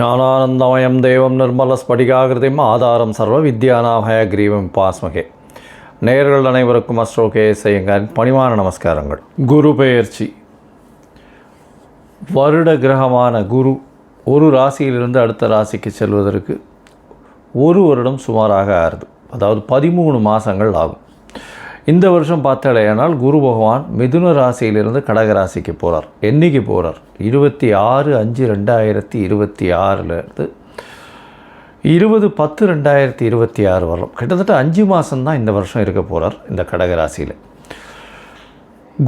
ஞானானந்தமயம் தேவம் நிர்மலஸ்படிகாகிருதிம் ஆதாரம் சர்வ வித்யானாமயக்ரீவம் பாஸ்மகே. நேயர்கள் அனைவருக்கும் அஸ்ட்ரோ கேஎஸ்ஐயங்காரின் பணிவான நமஸ்காரங்கள். குரு பெயர்ச்சி. வருட கிரகமான குரு ஒரு ராசியிலிருந்து அடுத்த ராசிக்கு செல்வதற்கு ஒரு வருடம் சுமாராக ஆறுது. அதாவது 13 மாதங்கள் ஆகும். இந்த வருஷம் பார்த்தாலேயானால் குரு பகவான் மிதுன ராசியிலிருந்து கடக ராசிக்கு போகிறார். என்றைக்கு போகிறார்? 26/5/2026 20/10/2026 வரலாம். கிட்டத்தட்ட 5 மாதம்தான் இந்த வருஷம் இருக்க போகிறார் இந்த கடக ராசியில்.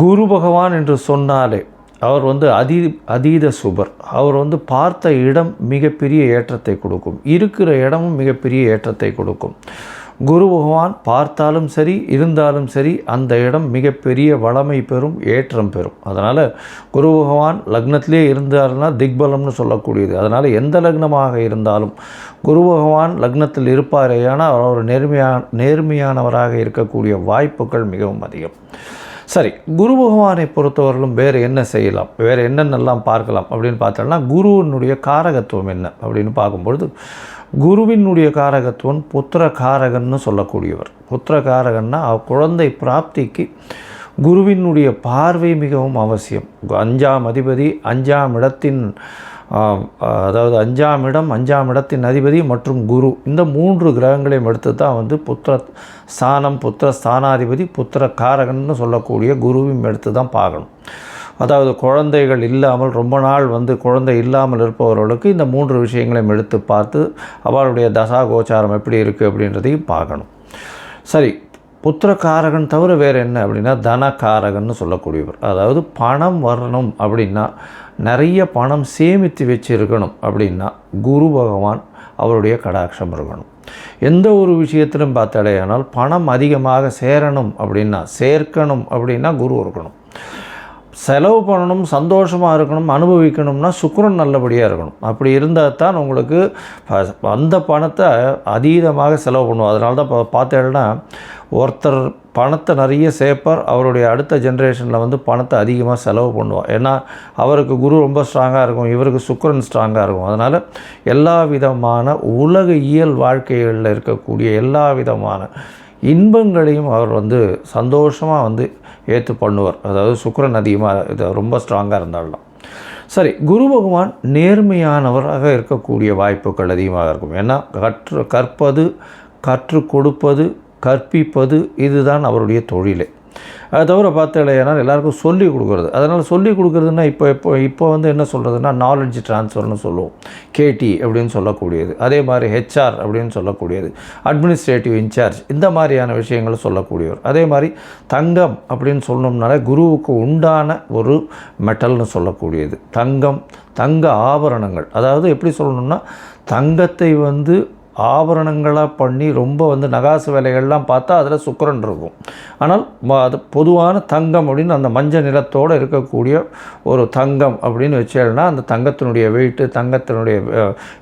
குரு பகவான் என்று சொன்னாலே அவர் அதீத சுபர். அவர் பார்த்த இடம் மிகப்பெரிய ஏற்றத்தை கொடுக்கும், இருக்கிற இடமும் மிகப்பெரிய ஏற்றத்தை கொடுக்கும். குரு பகவான் பார்த்தாலும் சரி இருந்தாலும் சரி அந்த இடம் மிகப்பெரிய வளமை பெறும், ஏற்றம் பெறும். அதனால் குரு பகவான் லக்னத்திலே இருந்தார்னா திக்பலம்னு சொல்லக்கூடியது. அதனால் எந்த லக்னமாக இருந்தாலும் குரு பகவான் லக்னத்தில் இருப்பாரேயானால் அவர் நேர்மையானவராக இருக்கக்கூடிய வாய்ப்புகள் மிகவும் அதிகம். சரி, குரு பகவானை பொறுத்தவரையிலும் வேறு என்ன செய்யலாம், வேறு என்னென்னலாம் பார்க்கலாம் அப்படின்னு பார்த்தோம்னா, குருவினுடைய காரகத்துவம் என்ன அப்படின்னு பார்க்கும்பொழுது, குருவினுடைய காரகத்துவம் புத்திர காரகன்னு சொல்லக்கூடியவர். புத்திர காரகன்னா குழந்தை பிராப்திக்கு குருவினுடைய பார்வை மிகவும் அவசியம். 5ஆம் அதிபதி 5ஆம் இடத்தின் அதாவது 5ஆம் இடம் 5ஆம் இடத்தின் அதிபதி மற்றும் குரு, இந்த 3 கிரகங்களையும் எடுத்து தான் புத்திர ஸ்தானம், புத்திர ஸ்தானாதிபதி, புத்திர காரகன்னு சொல்லக்கூடிய குருவையும் எடுத்து தான் பார்க்கணும். அதாவது குழந்தைகள் இல்லாமல் ரொம்ப நாள் குழந்தை இல்லாமல் இருப்பவர்களுக்கு இந்த 3 விஷயங்களையும் எடுத்து பார்த்து அவளுடைய தசா கோச்சாரம் எப்படி இருக்குது அப்படின்றதையும் பார்க்கணும். சரி, புத்திரக்காரகன் தவிர வேறு என்ன அப்படின்னா தனக்காரகன்னு சொல்லக்கூடியவர். அதாவது பணம் வரணும் அப்படின்னா, நிறைய பணம் சேமித்து வச்சுருக்கணும் அப்படின்னா குரு பகவான் அவருடைய கடாட்சம் இருக்கணும். எந்த ஒரு விஷயத்திலும் பார்த்தாலேயானால் பணம் அதிகமாக சேர்க்கணும் அப்படின்னா குரு இருக்கணும். செலவு பண்ணணும், சந்தோஷமாக இருக்கணும், அனுபவிக்கணும்னா சுக்கிரன் நல்லபடியாக இருக்கணும். அப்படி இருந்தால் தான் உங்களுக்கு அந்த பணத்தை அதீதமாக செலவு பண்ணுவோம். அதனால தான் பார்த்தேன்னா ஒருத்தர் பணத்தை நிறைய சேர்ப்பார், அவருடைய அடுத்த ஜென்ரேஷனில் பணத்தை அதிகமாக செலவு பண்ணுவார். ஏன்னா அவருக்கு குரு ரொம்ப ஸ்ட்ராங்காக இருக்கும், இவருக்கு சுக்கிரன் ஸ்ட்ராங்காக இருக்கும். அதனால் எல்லா விதமான உலக இயல் வாழ்க்கைகளில் இருக்கக்கூடிய எல்லா விதமான இன்பங்களையும் அவர் சந்தோஷமாக ஏற்று பண்ணுவார். அதாவது சுக்கிரன் அதிகமாக ரொம்ப ஸ்ட்ராங்காக இருந்தால்தான். சரி, குரு பகவான் நேர்மையானவராக இருக்கக்கூடிய வாய்ப்புகள் அதிகமாக இருக்கும். ஏன்னா கற்பது, கற்றுக் கொடுப்பது, கற்பிப்பது இதுதான் அவருடைய தொழிலே. அதை தவிர பார்த்தாலேனால் எல்லாருக்கும் சொல்லிக் கொடுக்குறது. அதனால் சொல்லிக் கொடுக்குறதுன்னா இப்போ என்ன சொல்கிறதுனா நாலேஜ் ட்ரான்ஸ்ஃபர்னு சொல்லுவோம், கேடி அப்படின்னு சொல்லக்கூடியது. அதே மாதிரி ஹெச்ஆர் அப்படின்னு சொல்லக்கூடியது, அட்மினிஸ்ட்ரேட்டிவ் இன்சார்ஜ், இந்த மாதிரியான விஷயங்களை சொல்லக்கூடியவர். அதே மாதிரி தங்கம் அப்படின்னு சொல்லணும்னாலே குருவுக்கு உண்டான ஒரு மெட்டல்னு சொல்லக்கூடியது தங்கம், தங்க ஆபரணங்கள். அதாவது எப்படி சொல்லணும்னா, தங்கத்தை ஆபரணங்களாக பண்ணி ரொம்ப நகாசு வேலைகள்லாம் பார்த்தா அதில் சுக்கிரன் இருக்கும். ஆனால் அது பொதுவான தங்கம் அப்படின்னு அந்த மஞ்சள் நிறத்தோடு இருக்கக்கூடிய ஒரு தங்கம் அப்படின்னு வச்சேன்னா அந்த தங்கத்தினுடைய வெயிட்டு, தங்கத்தினுடைய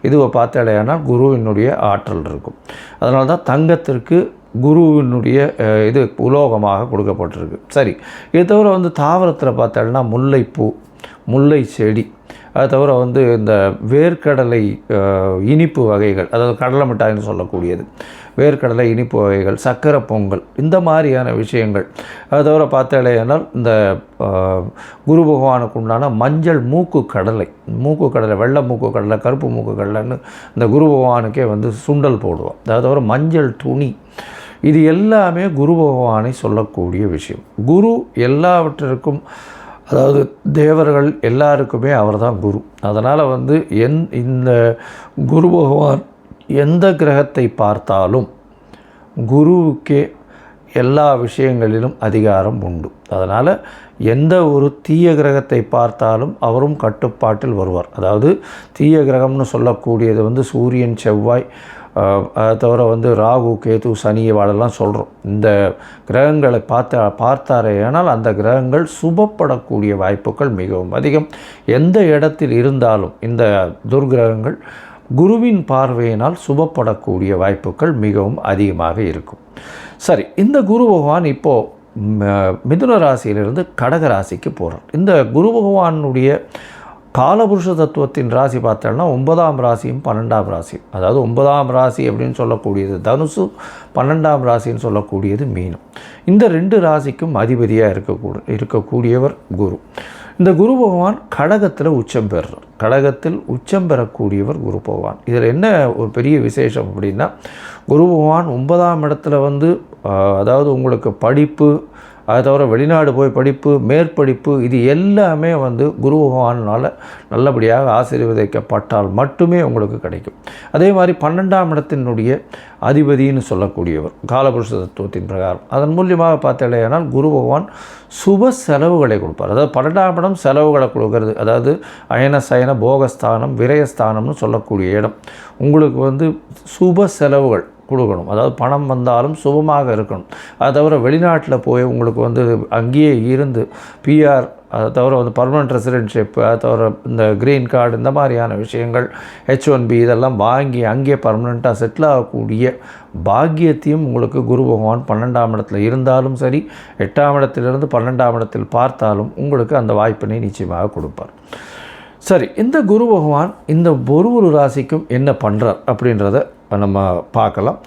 இதுவை பார்த்தாலேயானால் குருவினுடைய ஆற்றல் இருக்கும். அதனால தான் தங்கத்திற்கு குருவினுடைய இது உலோகமாக கொடுக்கப்பட்டிருக்கு. சரி, இது தவிர தாவரத்தில் பார்த்தாலும் முல்லைப்பூ, முல்லை செடி, அது தவிர இந்த வேர்க்கடலை இனிப்பு வகைகள், அதாவது கடலை மிட்டாய்னு சொல்லக்கூடியது, வேர்க்கடலை இனிப்பு வகைகள், சக்கரை பொங்கல், இந்த மாதிரியான விஷயங்கள். அது தவிர பார்த்தாலேயானால் இந்த குரு பகவானுக்கு உண்டான மஞ்சள் மூக்கு கடலை, வெள்ளை மூக்கு கடலை, கருப்பு மூக்கு கடலைன்னு இந்த குரு பகவானுக்கே சுண்டல் போடுவோம். அது தவிர மஞ்சள் துணி, இது எல்லாமே குரு பகவானை சொல்லக்கூடிய விஷயம். குரு எல்லாவற்றிற்கும், அதாவது தேவர்கள் எல்லாருக்குமே அவர் தான் குரு. அதனால் இந்த குரு பகவான் எந்த கிரகத்தை பார்த்தாலும் குருவுக்கே எல்லா விஷயங்களிலும் அதிகாரம் உண்டு. அதனால் எந்த ஒரு தீய கிரகத்தை பார்த்தாலும் அவரும் கட்டுப்பாட்டில் வருவார். அதாவது தீய கிரகம்னு சொல்லக்கூடியது சூரியன், செவ்வாய், அதை தவிர ராகு, கேது, சனி வாழெல்லாம் சொல்கிறோம். இந்த கிரகங்களை பார்த்தாரேயானால் அந்த கிரகங்கள் சுபப்படக்கூடிய வாய்ப்புகள் மிகவும் அதிகம். எந்த இடத்தில் இருந்தாலும் இந்த துர்கிரகங்கள் குருவின் பார்வையினால் சுபப்படக்கூடிய வாய்ப்புகள் மிகவும் அதிகமாக இருக்கும். சரி, இந்த குரு பகவான் இப்போது மிதுன ராசியிலிருந்து கடக ராசிக்கு போகிறார். இந்த குரு பகவானுடைய காலபுருஷ தத்துவத்தின் ராசி பார்த்தோம்னா 9ஆம் ராசியும் 12ஆம் ராசியும், அதாவது 9ஆம் ராசி அப்படின்னு சொல்லக்கூடியது தனுசு, 12ஆம் ராசின்னு சொல்லக்கூடியது மீனம். இந்த 2 ராசிக்கும் அதிபதியாக இருக்கக்கூடியவர் குரு. இந்த குரு பகவான் கடகத்தில் உச்சம் பெறுறார். கடகத்தில் உச்சம் பெறக்கூடியவர் குரு பகவான். இதில் என்ன ஒரு பெரிய விசேஷம் அப்படின்னா, குரு பகவான் 9ஆம் இடத்துல அதாவது உங்களுக்கு படிப்பு, அதை தவிர வெளிநாடு போய் படிப்பு, மேற்படிப்பு, இது எல்லாமே குரு பகவானால் நல்லபடியாக ஆசீர்வதிக்கப்பட்டால் மட்டுமே உங்களுக்கு கிடைக்கும். அதே மாதிரி 12ஆம் இடத்தினுடைய அதிபதினு சொல்லக்கூடியவர் காலபுருஷ தத்துவத்தின் பிரகாரம். அதன் மூலியமாக பார்த்தீங்கன்னா குரு பகவான் சுப செலவுகளை கொடுப்பார். அதாவது 12ஆம் இடம் செலவுகளை கொடுக்கறது, அதாவது அயன சயன போகஸ்தானம் விரயஸ்தானம்னு சொல்லக்கூடிய இடம். உங்களுக்கு சுப செலவுகள் கொடுக்கணும். அதாவது பணம் வந்தாலும் சுபமாக இருக்கணும். அதை தவிர வெளிநாட்டில் போய் உங்களுக்கு அங்கேயே இருந்து பிஆர், அதை தவிர பர்மனெண்ட் ரெசிடென்ட்ஷிப், அதை தவிர இந்த க்ரீன் கார்டு, இந்த மாதிரியான விஷயங்கள், H1B இதெல்லாம் வாங்கி அங்கேயே பர்மனெண்ட்டாக செட்டில் ஆகக்கூடிய பாக்கியத்தையும் உங்களுக்கு குரு பகவான் 12ஆம் இடத்துல இருந்தாலும் சரி, 8ஆம் இடத்திலிருந்து 12ஆம் இடத்தில் பார்த்தாலும் உங்களுக்கு அந்த வாய்ப்பினை நிச்சயமாக கொடுப்பார். சரி, இந்த குரு பகவான் இந்த ஒரு ராசிக்கும் என்ன பண்ணுறார் அப்படின்றத நம்ம பார்க்கலாம்.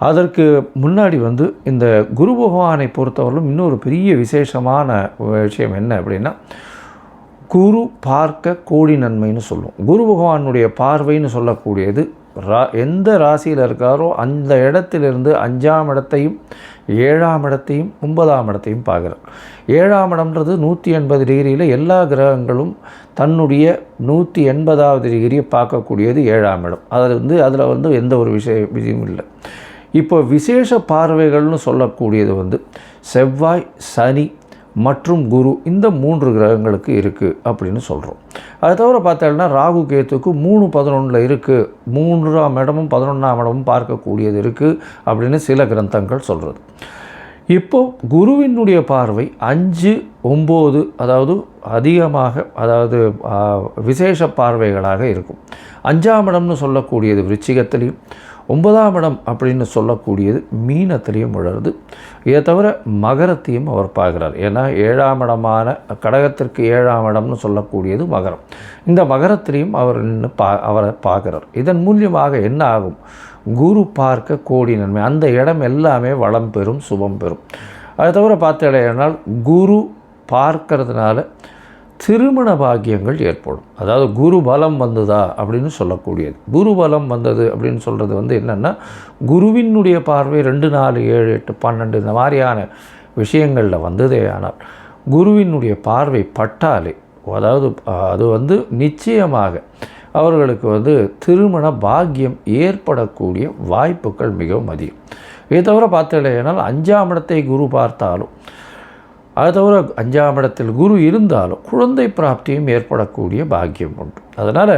அதற்கு முன்னாடி இந்த குரு பகவானை பொறுத்தவரையிலும் இன்னொரு பெரிய விசேஷமான விஷயம் என்ன அப்படின்னா, குரு பார்க்க கோடி நன்மைன்னு சொல்லுவோம். குரு பகவானுடைய பார்வைன்னு சொல்லக்கூடியது எந்த ராசியில் இருக்காரோ அந்த இடத்திலிருந்து 5ஆம் இடத்தையும் 7ஆம் இடத்தையும் 9ஆம் இடத்தையும் பார்க்குறார். 7ஆம் இடம்ன்றது 180 டிகிரியில் எல்லா கிரகங்களும் தன்னுடைய 180வது டிகிரியை பார்க்கக்கூடியது 7ஆம் இடம். அதில் எந்த ஒரு விஷயம் இல்லை. இப்போ விசேஷ பார்வைகள்னு சொல்லக்கூடியது செவ்வாய், சனி மற்றும் குரு, இந்த 3 கிரகங்களுக்கு இருக்குது அப்படின்னு சொல்கிறோம். அதை தவிர பார்த்தோம்னா ராகு கேத்துக்கு 3-11 இருக்குது, 3ஆம் இடமும் 11ஆம் இடமும் பார்க்கக்கூடியது இருக்குது அப்படின்னு சில கிரந்தங்கள் சொல்கிறது. இப்போது குருவினுடைய பார்வை 5-9, அதாவது அதிகமாக, அதாவது விசேஷ பார்வைகளாக இருக்கும். 5ஆம் இடம்னு சொல்லக்கூடியது விருச்சிகத்திலையும், 9ஆம் இடம் அப்படின்னு சொல்லக்கூடியது மீனத்திலையும் விழுறது. இதை தவிர மகரத்தையும் அவர் பார்க்குறார். ஏன்னா 7ஆம் இடமான கடகத்திற்கு 7ஆம் இடம்னு சொல்லக்கூடியது மகரம். இந்த மகரத்திலையும் அவர் அவரை பார்க்குறார். இதன் மூலியமாக என்ன ஆகும்? குரு பார்க்க கோடி நன்மை. அந்த இடம் எல்லாமே வளம் பெறும், சுபம் பெறும். அதை தவிர பார்த்தீங்கன்னா குரு பார்க்கறதுனால திருமண பாக்கியங்கள் ஏற்படும். அதாவது குரு பலம் வந்ததா அப்படின்னு சொல்லக்கூடியது. குரு பலம் வந்தது அப்படின்னு சொல்கிறது என்னென்னா, குருவினுடைய பார்வை 2, 4, 7, 8, 12 இந்த மாதிரியான விஷயங்களில் வந்ததே. ஆனால் குருவினுடைய பார்வை பட்டாலே, அதாவது அது நிச்சயமாக அவர்களுக்கு திருமண பாக்கியம் ஏற்படக்கூடிய வாய்ப்புகள் மிகவும் அதிகம். இதை தவிர பார்த்தீங்கன்னா 5ஆம் இடத்தை குரு பார்த்தாலும், அதை தவிர 5ஆம் இடத்தில் குரு இருந்தாலும் குழந்தை பிராப்தியும் ஏற்படக்கூடிய பாக்கியம் உண்டு. அதனால்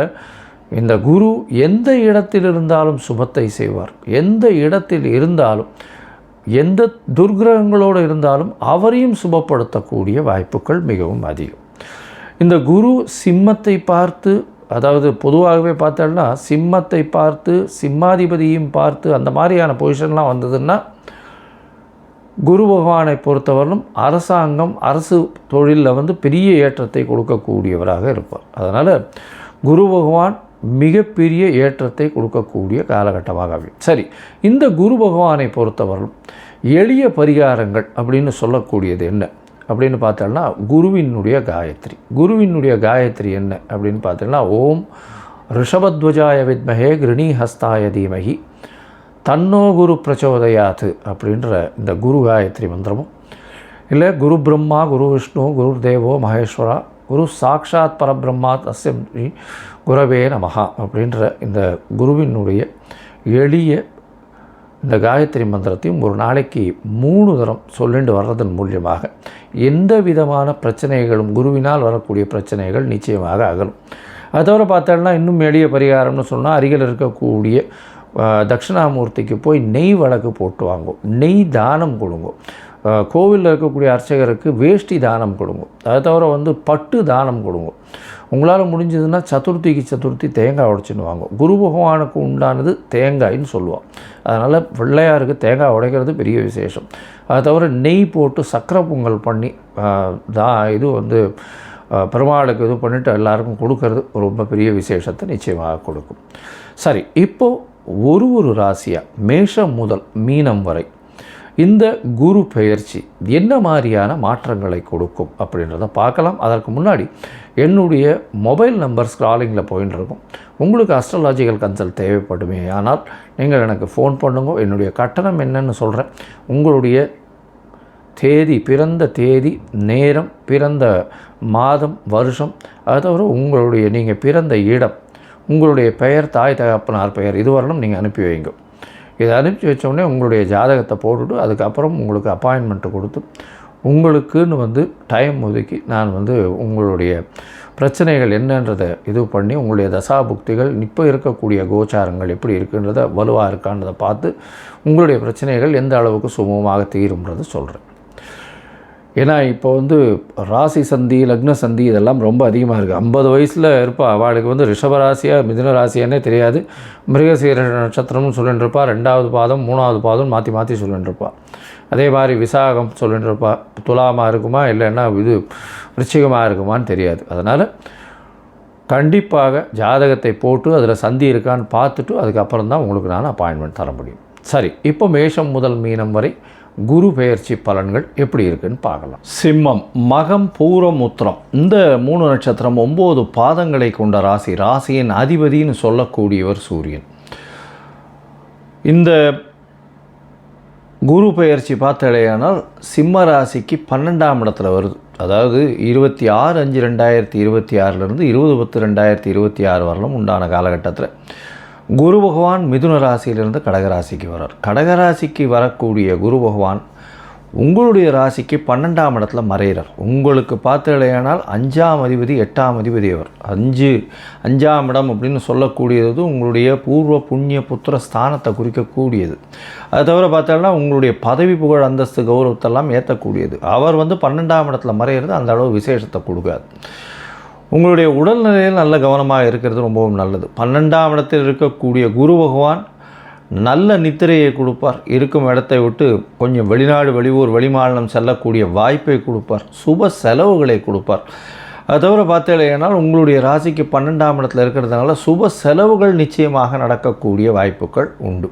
இந்த குரு எந்த இடத்தில் இருந்தாலும் சுபத்தை செய்வார். எந்த இடத்தில் இருந்தாலும், எந்த துர்கிரகங்களோடு இருந்தாலும் அவரையும் சுபப்படுத்தக்கூடிய வாய்ப்புகள் மிகவும் அதிகம். இந்த குரு சிம்மத்தை பார்த்து, அதாவது பொதுவாகவே பார்த்தோம்னா சிம்மத்தை பார்த்து, சிம்மாதிபதியும் பார்த்து, அந்த மாதிரியான பொசிஷன்லாம் வந்ததுன்னா குரு பகவானை பொறுத்தவரையிலும் அரசாங்கம், அரசு தொழிலில் பெரிய ஏற்றத்தை கொடுக்கக்கூடியவராக இருப்பார். அதனால் குரு பகவான் மிகப்பெரிய ஏற்றத்தை கொடுக்கக்கூடிய காலகட்டமாக அமையும். சரி, இந்த குரு பகவானை பொறுத்தவரையிலும் எளிய பரிகாரங்கள் அப்படின்னு சொல்லக்கூடியது என்ன அப்படின்னு பார்த்தோம்னா, குருவினுடைய காயத்ரி. குருவினுடைய காயத்ரி என்ன அப்படின்னு பார்த்தோம்னா, ஓம் ரிஷபத்வஜாய வித்மஹே கிருணிஹஸ்தாய தீமஹி தன்னோ குரு பிரச்சோதயாத் அப்படின்ற இந்த குரு காயத்ரி மந்திரமும், இல்லை குரு பிரம்மா குரு விஷ்ணு குரு தேவோ மகேஸ்வரா குரு சாக்ஷாத் பரபிரம்மா தஸ்யம் குரவே நமஹா அப்படின்ற இந்த குருவினுடைய எளிய இந்த காயத்ரி மந்திரத்தையும் ஒரு நாளைக்கு 3 தரம் சொல்லிட்டு வர்றதன் மூலியமாக எந்த விதமான பிரச்சனைகளும், குருவினால் வரக்கூடிய பிரச்சனைகள் நிச்சயமாக அகலும். அதை தவிர பார்த்தோம்னா இன்னும் எளிய பரிகாரம்னு சொன்னால், அருகில் இருக்கக்கூடிய தட்சிணாமூர்த்திக்கு போய் நெய் வழக்கு போட்டு வாங்கும், நெய் தானம் கொடுங்க. கோவிலில் இருக்கக்கூடிய அர்ச்சகருக்கு வேஷ்டி தானம் கொடுங்க. அதை தவிர பட்டு தானம் கொடுங்க. உங்களால் முடிஞ்சதுன்னா சதுர்த்தி தேங்காய் உடைச்சின்னு வாங்கும். குரு பகவானுக்கு உண்டானது தேங்காய்ன்னு சொல்லுவோம். அதனால் பிள்ளையாருக்கு தேங்காய் உடைக்கிறது பெரிய விசேஷம். அதை தவிர நெய் போட்டு சக்கரை பொங்கல் பண்ணி இது பெருமாளுக்கு இது பண்ணிவிட்டு எல்லாருக்கும் கொடுக்கறது ரொம்ப பெரிய விசேஷத்தை நிச்சயமாக கொடுக்கும். சரி, இப்போது ஒரு ராசியாக மேஷம் முதல் மீனம் வரை இந்த குரு பெயர்ச்சி என்ன மாதிரியான மாற்றங்களை கொடுக்கும் அப்படின்றத பார்க்கலாம். அதற்கு முன்னாடி என்னுடைய மொபைல் நம்பர் ஸ்க்ராலிங்கில் போயின்னு இருக்கும். உங்களுக்கு அஸ்ட்ராலாஜிக்கல் கன்சல்ட் தேவைப்படுமே ஆனால் நீங்கள் எனக்கு ஃபோன் பண்ணுங்க. என்னுடைய கட்டணம் என்னன்னு சொல்கிறேன். உங்களுடைய தேதி, பிறந்த தேதி, நேரம், பிறந்த மாதம், வருஷம், அது தவிர உங்களுடைய நீங்கள் பிறந்த இடம், உங்களுடைய பெயர், தாய் தகப்பனார் பெயர், இதுவரையும் நீங்கள் அனுப்பி வைங்க. இதை அனுப்பிச்சி வச்சோடனே உங்களுடைய ஜாதகத்தை போட்டுவிட்டு அதுக்கப்புறம் உங்களுக்கு அப்பாயின்மெண்ட்டு கொடுத்து உங்களுக்குன்னு டைம் ஒதுக்கி நான் உங்களுடைய பிரச்சனைகள் என்னன்றதை இது பண்ணி உங்களுடைய தசாபுக்திகள் இப்போ இருக்கக்கூடிய கோச்சாரங்கள் எப்படி இருக்குன்றதை வலுவாக இருக்கான்றதை பார்த்து உங்களுடைய பிரச்சனைகள் எந்த அளவுக்கு சுமூகமாக தீரும்ன்றதை சொல்கிறேன். ஏன்னா இப்போ ராசி சந்தி, லக்ன சந்தி இதெல்லாம் ரொம்ப அதிகமாக இருக்குது. 50 வயசில் இருப்பா, அவளுக்கு ரிஷபராசியாக மிதுன ராசியானே தெரியாது. மிருகசீர நட்சத்திரம்னு சொல்லிட்டு இருப்பா, 2வது பாதம் 3வது பாதம் மாற்றி மாற்றி சொல்லிட்டு இருப்பா. அதே மாதிரி விசாகம் சொல்லிட்டு இருப்பா. துலாமாக இருக்குமா இல்லைன்னா இது விருச்சிகமாக இருக்குமான்னு தெரியாது. அதனால் கண்டிப்பாக ஜாதகத்தை போட்டு அதில் சந்தி இருக்கான்னு பார்த்துட்டு அதுக்கப்புறம் தான் உங்களுக்கு நான் அப்பாயின்மெண்ட் தர முடியும். சரி, இப்போ மேஷம் முதல் மீனம் வரை குரு பெயர்ச்சி பலன்கள் எப்படி இருக்குன்னு பார்க்கலாம். சிம்மம், மகம், பூரம், உத்திரம் இந்த 3 நட்சத்திரம் 9 பாதங்களை கொண்ட ராசி. ராசியின் அதிபதினு சொல்லக்கூடியவர் சூரியன். இந்த குரு பெயர்ச்சி பார்த்தாலேயானால் சிம்ம ராசிக்கு 12ஆம் இடத்துல வருது. அதாவது 26/5/2026 20/10/2026 வரலும் உண்டான காலகட்டத்தில் குரு பகவான் மிதுன ராசியிலிருந்து கடகராசிக்கு வரார். கடகராசிக்கு வரக்கூடிய குரு பகவான் உங்களுடைய ராசிக்கு 12ஆம் இடத்துல மறைகிறார். உங்களுக்கு பார்த்தாலேயானால் 5ஆம் அதிபதி 8ஆம் அதிபதி அவர். 5ஆம் இடம் அப்படின்னு சொல்லக்கூடியது உங்களுடைய பூர்வ புண்ணிய புத்திர ஸ்தானத்தை குறிக்கக்கூடியது. அது தவிர பார்த்தாலும் உங்களுடைய பதவி புகழ் அந்தஸ்து கௌரவத்தெல்லாம் ஏற்றக்கூடியது. அவர் 12ஆம் இடத்துல மறைகிறது அந்த அளவு விசேஷத்தை கொடுக்காது. உங்களுடைய உடல்நிலையில் நல்ல கவனமாக இருக்கிறது ரொம்பவும் நல்லது. 12ஆம் இடத்தில் இருக்கக்கூடிய குரு பகவான் நல்ல நித்திரையை கொடுப்பார். இருக்கும் இடத்தை விட்டு கொஞ்சம் வெளிநாடு, வெளியூர், வெளிமாநிலம் செல்லக்கூடிய வாய்ப்பை கொடுப்பார். சுப செலவுகளை கொடுப்பார். அது தவிர பார்த்தீங்கன்னா உங்களுடைய ராசிக்கு 12ஆம் இடத்துல இருக்கிறதுனால சுப செலவுகள் நிச்சயமாக நடக்கக்கூடிய வாய்ப்புகள் உண்டு.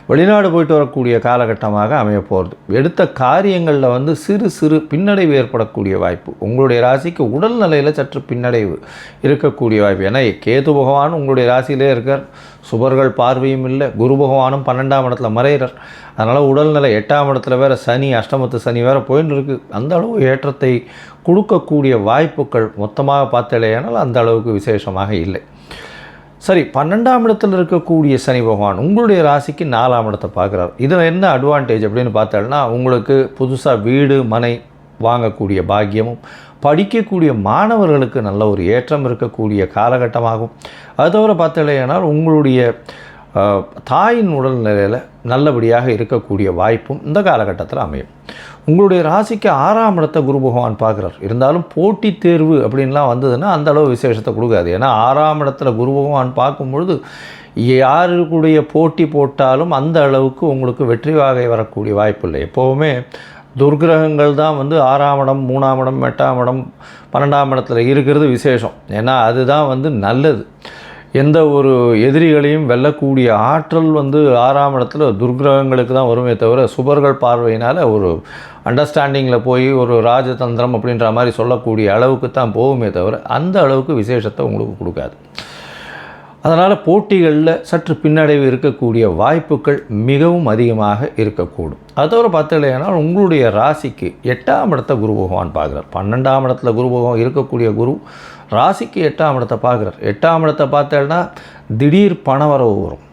வெளிநாடு போயிட்டு வரக்கூடிய காலகட்டமாக அமைய போகிறது. எடுத்த காரியங்களில் சிறு சிறு பின்னடைவு ஏற்படக்கூடிய வாய்ப்பு. உங்களுடைய ராசிக்கு உடல்நிலையில் சற்று பின்னடைவு இருக்கக்கூடிய வாய்ப்பு. ஏன்னா கேது பகவான் உங்களுடைய ராசியிலே இருக்கார். சுபர்கள் பார்வையும் இல்லை. குரு பகவானும் 12ஆம் இடத்துல மறைகிறார். அதனால் உடல்நிலை 8ஆம் இடத்துல வேறு சனி, அஷ்டமத்து சனி வேறு போயின்னு இருக்குது. அந்த அளவு ஏற்றத்தை கொடுக்கக்கூடிய வாய்ப்புகள் மொத்தமாக பார்த்தாலேயானால் அந்த அளவுக்கு விசேஷமாக இல்லை. சரி, 12ஆம் இடத்தில் இருக்கக்கூடிய சனி பகவான் உங்களுடைய ராசிக்கு 4ஆம் இடத்தை பார்க்குறார். இதில் என்ன அட்வான்டேஜ் அப்படின்னு பார்த்தோம்னா உங்களுக்கு புதுசாக வீடு மனை வாங்கக்கூடிய பாக்கியமும், படிக்கக்கூடிய மாணவர்களுக்கு நல்ல ஒரு ஏற்றம் இருக்கக்கூடிய காலகட்டமாகும். அது தவிர பார்த்தலையானால் உங்களுடைய தாயின் உடல்நிலையில் நல்லபடியாக இருக்கக்கூடிய வாய்ப்பும் இந்த காலகட்டத்தில் அமையும். உங்களுடைய ராசிக்கு 6ஆம் இடத்தை குரு பகவான் பார்க்குறார். இருந்தாலும் போட்டித் தேர்வு அப்படின்லாம் வந்ததுன்னா அந்த அளவு விசேஷத்தை கொடுக்காது. ஏன்னா 6ஆம் இடத்துல குரு பகவான் பார்க்கும்பொழுது யாருக்குடைய போட்டி போட்டாலும் அந்த அளவுக்கு உங்களுக்கு வெற்றி வாகை வரக்கூடிய வாய்ப்பு இல்லை. எப்போவுமே துர்கிரகங்கள் தான் 6ஆம் இடம், 3ஆம் இடம், 8ஆம் இடம், 12ஆம் இடத்துல இருக்கிறது விசேஷம். ஏன்னா அதுதான் நல்லது. எந்த ஒரு எதிரிகளையும் வெல்லக்கூடிய ஆற்றல் 6ஆம் இடத்துல துர்கிரகங்களுக்கு தான் வருமே தவிர சுபர்கள் பார்வையினால் ஒரு அண்டர்ஸ்டாண்டிங்கில் போய் ஒரு ராஜதந்திரம் அப்படின்ற மாதிரி சொல்லக்கூடிய அளவுக்கு தான் போகுமே தவிர அந்த அளவுக்கு விசேஷத்தை உங்களுக்கு கொடுக்காது. அதனால் போட்டிகளில் சற்று பின்னடைவு இருக்கக்கூடிய வாய்ப்புகள் மிகவும் அதிகமாக இருக்கக்கூடும். அதோடு பார்த்தீங்கன்னா உங்களுடைய ராசிக்கு 8ஆம் இடத்தை குரு பகவான் பார்க்குறார். 12ஆம் இடத்துல குரு பகவான் இருக்கக்கூடிய குரு ராசிக்கு 8ஆம் இடத்தை பார்க்குறார். 8ஆம் இடத்தை பார்த்தேன்னா திடீர் பணவரவு வரும்.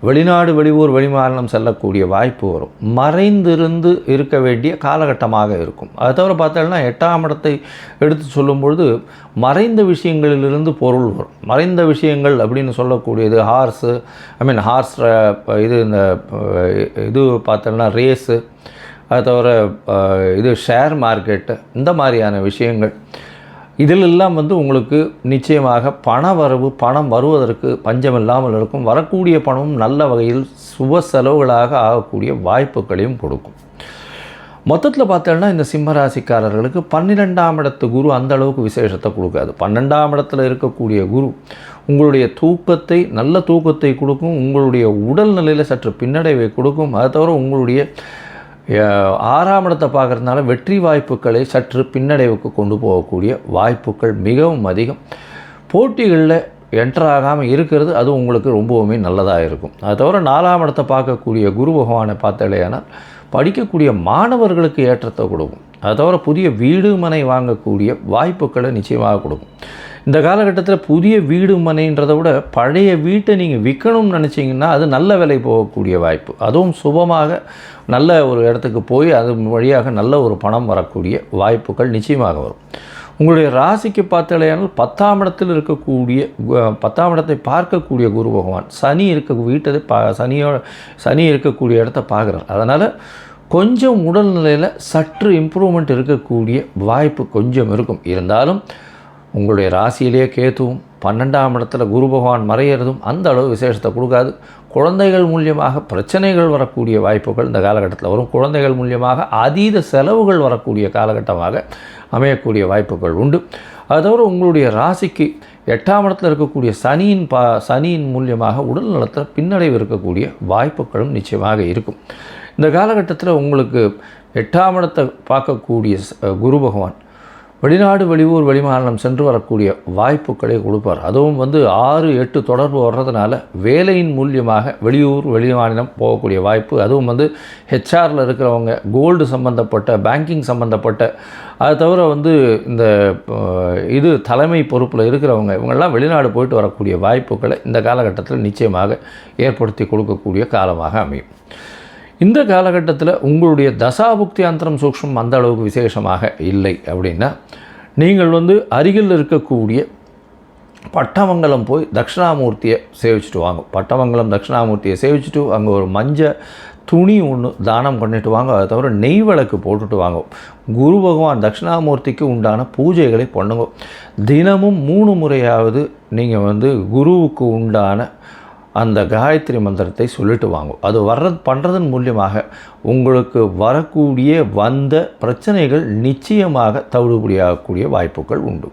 வெளிநாடு, வெளியூர், வெளிமாநிலம் செல்லக்கூடிய வாய்ப்பு வரும். மறைந்திருந்து இருக்க வேண்டிய காலகட்டமாக இருக்கும். அது தவிர பார்த்தோம்னா 8ஆம் இடத்தை எடுத்து சொல்லும்பொழுது மறைந்த விஷயங்களிலிருந்து பொருள் வரும். மறைந்த விஷயங்கள் அப்படின்னு சொல்லக்கூடியது ஹார்ஸ் இது பார்த்தோம்னா ரேஸு, அது தவிர இது ஷேர் மார்க்கெட்டு, இந்த மாதிரியான விஷயங்கள் இதிலெல்லாம் உங்களுக்கு நிச்சயமாக பணம் வருவதற்கு பஞ்சமில்லாமல் இருக்கும். வரக்கூடிய பணமும் நல்ல வகையில் சுப செலவுகளாக ஆகக்கூடிய வாய்ப்புகளையும் கொடுக்கும். மொத்தத்தில் பார்த்தோன்னா இந்த சிம்ம ராசிக்காரர்களுக்கு 12ஆம் இடத்து குரு அந்த அளவுக்கு விசேஷத்தை கொடுக்காது. 12ஆம் இடத்துல இருக்கக்கூடிய குரு உங்களுடைய தூக்கத்தை, நல்ல தூக்கத்தை கொடுக்கும், உங்களுடைய உடல்நிலையில் சற்று பின்னடைவை கொடுக்கும். அதை தவிர உங்களுடைய 6ஆம் இடத்தை பார்க்குறதுனால வெற்றி வாய்ப்புகளை சற்று பின்னடைவுக்கு கொண்டு போகக்கூடிய வாய்ப்புகள் மிகவும் அதிகம். போட்டிகளில் என்டர் ஆகாமல் இருக்கிறது அது உங்களுக்கு ரொம்பவுமே நல்லதாக இருக்கும். அதை தவிர 4ஆம் இடத்தை பார்க்கக்கூடிய குரு பகவானை பார்த்தாலேயானால் படிக்கக்கூடிய மாணவர்களுக்கு ஏற்றத்தை கொடுக்கும். அதை தவிர புதிய வீடு மனை வாங்கக்கூடிய வாய்ப்புகளை நிச்சயமாக கொடுக்கும். இந்த காலகட்டத்தில் புதிய வீடு மனைன்றதை விட பழைய வீட்டை நீங்கள் விற்கணும்னு நினச்சிங்கன்னா அது நல்ல விலை போகக்கூடிய வாய்ப்பு. அதுவும் சுபமாக நல்ல ஒரு இடத்துக்கு போய் அது வழியாக நல்ல ஒரு பணம் வரக்கூடிய வாய்ப்புகள் நிச்சயமாக வரும். உங்களுடைய ராசிக்கு பார்த்தாலேயானால் 10ஆம் இடத்தில் இருக்கக்கூடிய 10ஆம் இடத்தை பார்க்கக்கூடிய குரு பகவான் சனி இருக்க வீட்டை சனி இருக்கக்கூடிய இடத்த பார்க்குறார். அதனால் கொஞ்சம் உடல்நிலையில் சற்று இம்ப்ரூவ்மெண்ட் இருக்கக்கூடிய வாய்ப்பு கொஞ்சம் இருக்கும். இருந்தாலும் உங்களுடைய ராசியிலேயே கேத்துவும் 12ஆம் இடத்துல குரு பகவான் மறையிறதும் அந்த அளவு விசேஷத்தை கொடுக்காது. குழந்தைகள் மூலியமாக பிரச்சனைகள் வரக்கூடிய வாய்ப்புகள் இந்த காலகட்டத்தில் வரும். குழந்தைகள் மூலியமாக அதீத செலவுகள் வரக்கூடிய காலகட்டமாக அமையக்கூடிய வாய்ப்புகள் உண்டு. அது தவிர உங்களுடைய ராசிக்கு 8ஆம் இடத்துல இருக்கக்கூடிய சனியின் மூலியமாக உடல் நலத்தில் பின்னடைவு இருக்கக்கூடிய வாய்ப்புகளும் நிச்சயமாக இருக்கும். இந்த காலகட்டத்தில் உங்களுக்கு 8ஆம் இடத்தை பார்க்கக்கூடிய குரு பகவான் வெளிநாடு, வெளியூர், வெளிமாநிலம் சென்று வரக்கூடிய வாய்ப்புகளை கொடுப்பார். அதுவும் 6-8 தொடர்பு வர்றதுனால வேலையின் மூலியமாக வெளியூர், வெளிமாநிலம் போகக்கூடிய வாய்ப்பு. அதுவும் ஹெச்ஆரில் இருக்கிறவங்க, கோல்டு சம்மந்தப்பட்ட, பேங்கிங் சம்மந்தப்பட்ட, அதை தவிர இந்த தலைமை பொறுப்பில் இருக்கிறவங்க இவங்கெல்லாம் வெளிநாடு போயிட்டு வரக்கூடிய வாய்ப்புகளை இந்த காலகட்டத்தில் நிச்சயமாக ஏற்படுத்தி கொடுக்கக்கூடிய காலமாக அமையும். இந்த காலகட்டத்தில் உங்களுடைய தசாபுக்தி அந்தரம் சூக்ஷ்மம் அந்த அளவுக்கு விசேஷமாக இல்லை அப்படின்னா நீங்கள் அருகில் இருக்கக்கூடிய பட்டமங்கலம் போய் தட்சிணாமூர்த்தியை சேவிச்சுட்டு வாங்க. பட்டமங்கலம் தட்சிணாமூர்த்தியை சேவிச்சுட்டு அங்கே ஒரு மஞ்சள் துணி ஒன்று தானம் பண்ணிட்டு வாங்க. அதை தவிர நெய் விளக்கு போட்டுட்டு வாங்க. குரு பகவான் தட்சிணாமூர்த்திக்கு உண்டான பூஜைகளை பண்ணுங்க. தினமும் 3 முறையாவது நீங்கள் குருவுக்கு உண்டான அந்த காயத்ரி மந்திரத்தை சொல்லிட்டு வாங்கும். அது பண்ணுறதன் மூலியமாக உங்களுக்கு வரக்கூடிய பிரச்சனைகள் நிச்சயமாக தவிடுபடியாகக்கூடிய வாய்ப்புகள் உண்டு.